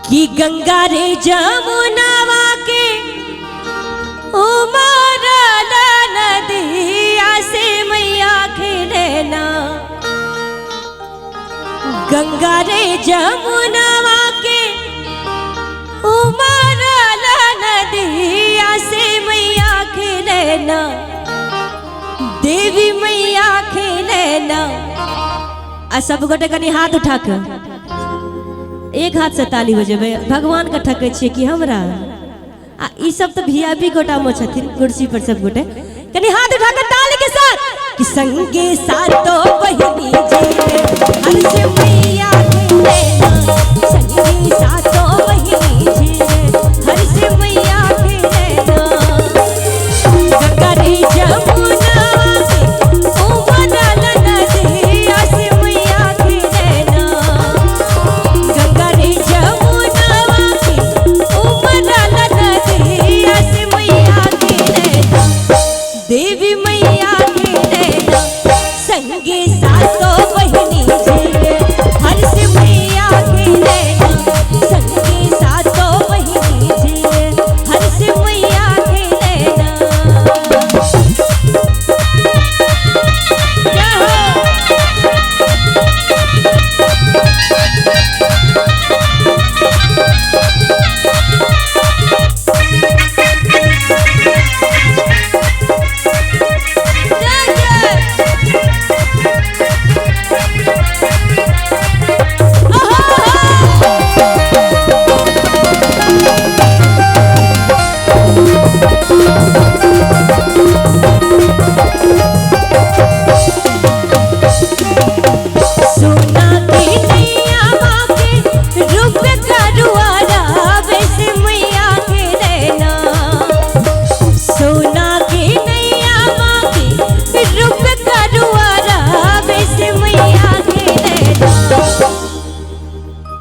कि गंगा रे जमुनावा के उमरल नदिया से मैया खेलेना। गंगा रे जमुनावा के उमरल नदिया से मैया खेलेना। देवी मैया खेलेना। आ सब गोटे कनी हाथ उठा कर एक हाथ से ताली बजेबे भगवान का ठकै छियै कि हमरा। आ ई सब तो वीआईपी गोटा में छथिन कुर्सी पर सब गोटे कनी हाथ उठा कर ताली के साथ कि संगे सातो बहिनी जी हर से मैया खेलेना। संगे सातो बहिनी जी हर से मैया खेलेना। गंगा रे जमुना देवी मैया खेलेना। संगे सातो बहिनी जी हर से मैया खेलेना। संगे सातो बहिनी जी हर से मैया खेलेना।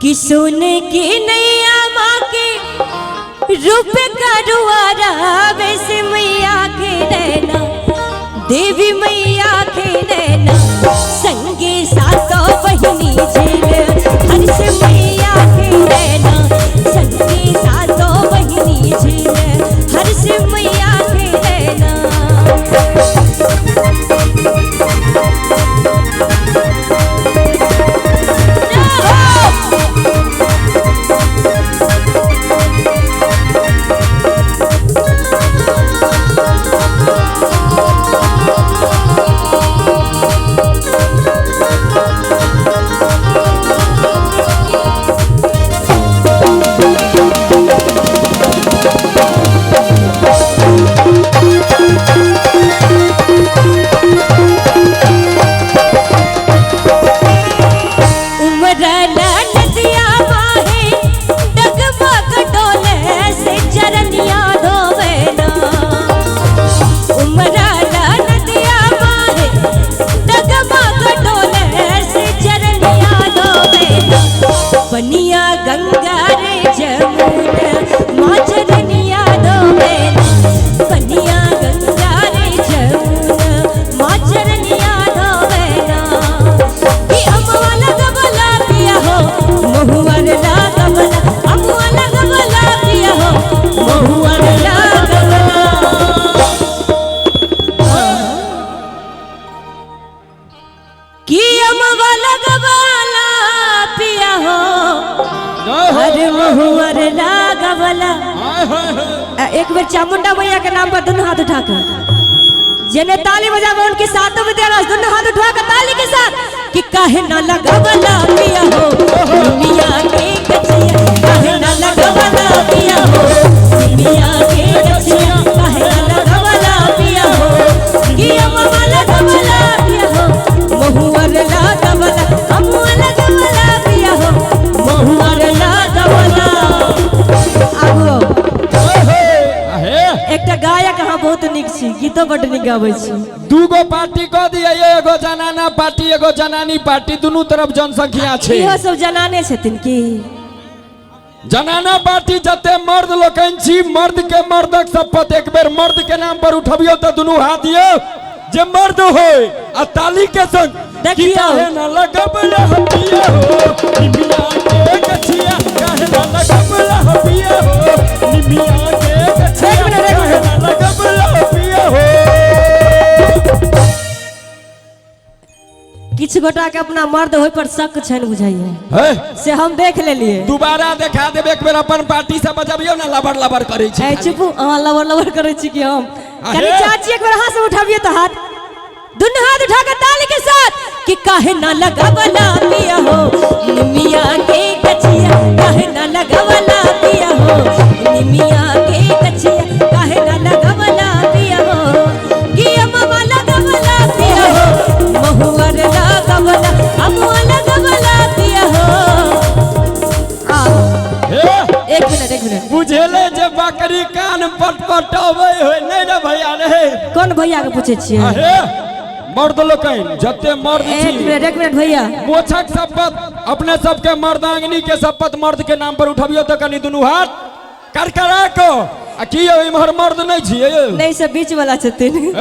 कि सोने की नैया माँ के रूप का रुआरा वैसे मैया खेलेना। देवी मैया खेलेना। संगे सातो बहिनी जी हर से मैया खेलेना। संगे सातो बहिनी जी हर से मैया खेलेना। बनिया गंगा रे जमुना माँ चरनिया धोवेना। बनिया गंगा रे जमुना माँ चरनिया धोवेना। कि अमवा लगवला पिया हो महुअर लागवला। अमवा लगवला पिया हो महुअर लागवला। कि अमवा लगवला पिया हो हरे महुअर लागवला। एक बार चामुंडा मैया के नाम पर दोनों हाथ उठाकर जिन्हें ताली बजावे उनके साथों में देना दोनों हाथ उठाकर ताली के साथ कि काहे ना लगवला पिया हो मिया के गछिया। काहे ना लगवला पिया हो मिया के गछिया। काहे ना लगवला पिया हो कि अम्मा लगवला पिया हो महुअर लागवला। अम्मा लगवला पिया हो महुअर लागवला। एकटा गायक अहाँ बहुत निक छी गीतो बड निक गाबै छी। दूगो पार्टी क दिए एगो जनाना पार्टी एगो जनानी पार्टी दोनों तरफ जनसंख्या छे। इहो सब जनाने छथिन की जनाना पार्टी जते मर्द लोकन छी मर्द के मर्दक शपथ एक बेर मर्द के नाम पर उठबियो त दोनों हाथ दियो जे मर्द होय आ ताली के संग देखियो काहे न लगबला हटिया हो मिया के गछिया काहे न लगबला गोटा के अपना मर्द होय पर शक छन बुझाइए हे से हम देख लेलिए। दोबारा देखा देबे एक बेर अपन पार्टी से बजबियो ना लबर लबर करे छी ए चुपू अहाँ लवर लवर करे छी कि हम अहे। कनी चाची एक बार हाथ से उठाबिए तो हाथ दुनु हाथ उठा के ताली के साथ कि काहे ना लगावला पिया हो निमिया के कचिया काहे ना लगावला पिया हो निमिया के कचिया काहे ना लगावला पिया हो कि अम्मा लगावला पिया हो महुअर लगावला अम्मा लगावला पिया हो हे एक मिनट बुझेले जे बकरी कान पटपटावे होय नहीं रे भैया रे। कौन भैया के पूछे छिए अहे मर्द लोकन जते मर्द छी एक मिनट भैया मोछक शपथ अपने सबके मर्दांगनी के शपथ मर्द के नाम पर उठबियो तो कनी दुनु हाथ करकरा को आ की इमहर मर्द नहीं छिए नहीं सब बीच वाला छथिन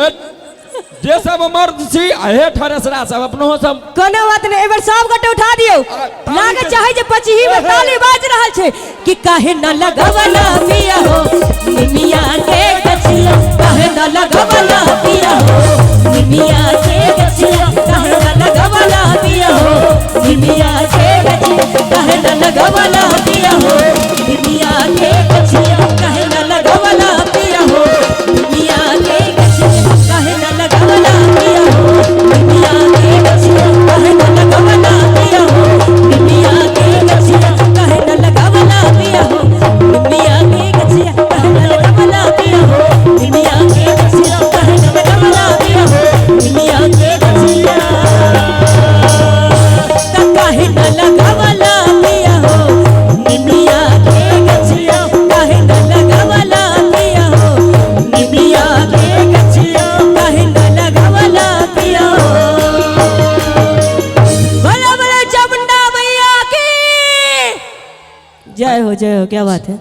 जे सब मर्द छी हे ठरसरा सब अपनो सब कोनो बात नहीं एबर सब गटे उठा दियो लागे चाहे जे पचही में ताली बाज रहल छे कि काहे न लगावला पिया हो निमिया के गछिया काहे न लगावला पिया हो निमिया के गछिया काहे न लगावला पिया हो निमिया के गछिया काहे न लगावला पिया हो निमिया के गछिया काहे न लगावला पिया हो निमिया के गछिया काहे न लगावला पिया हो निमिया के गछिया काहे न लगावला पिया हो निमिया के गछिया काहे न लगावला पिया हो निमिया के गछिया काहे न लगावला पिया हो निमिया के गछिया काहे न लगावला पिया हो निमिया के गछिया काहे न लगावला पिया हो निमिया के गछिया काहे न लगावला पिया हो निमिया के गछिया काहे न लगावला पिया हो भला भला चामुंडा मैया की जय हो क्या बात है।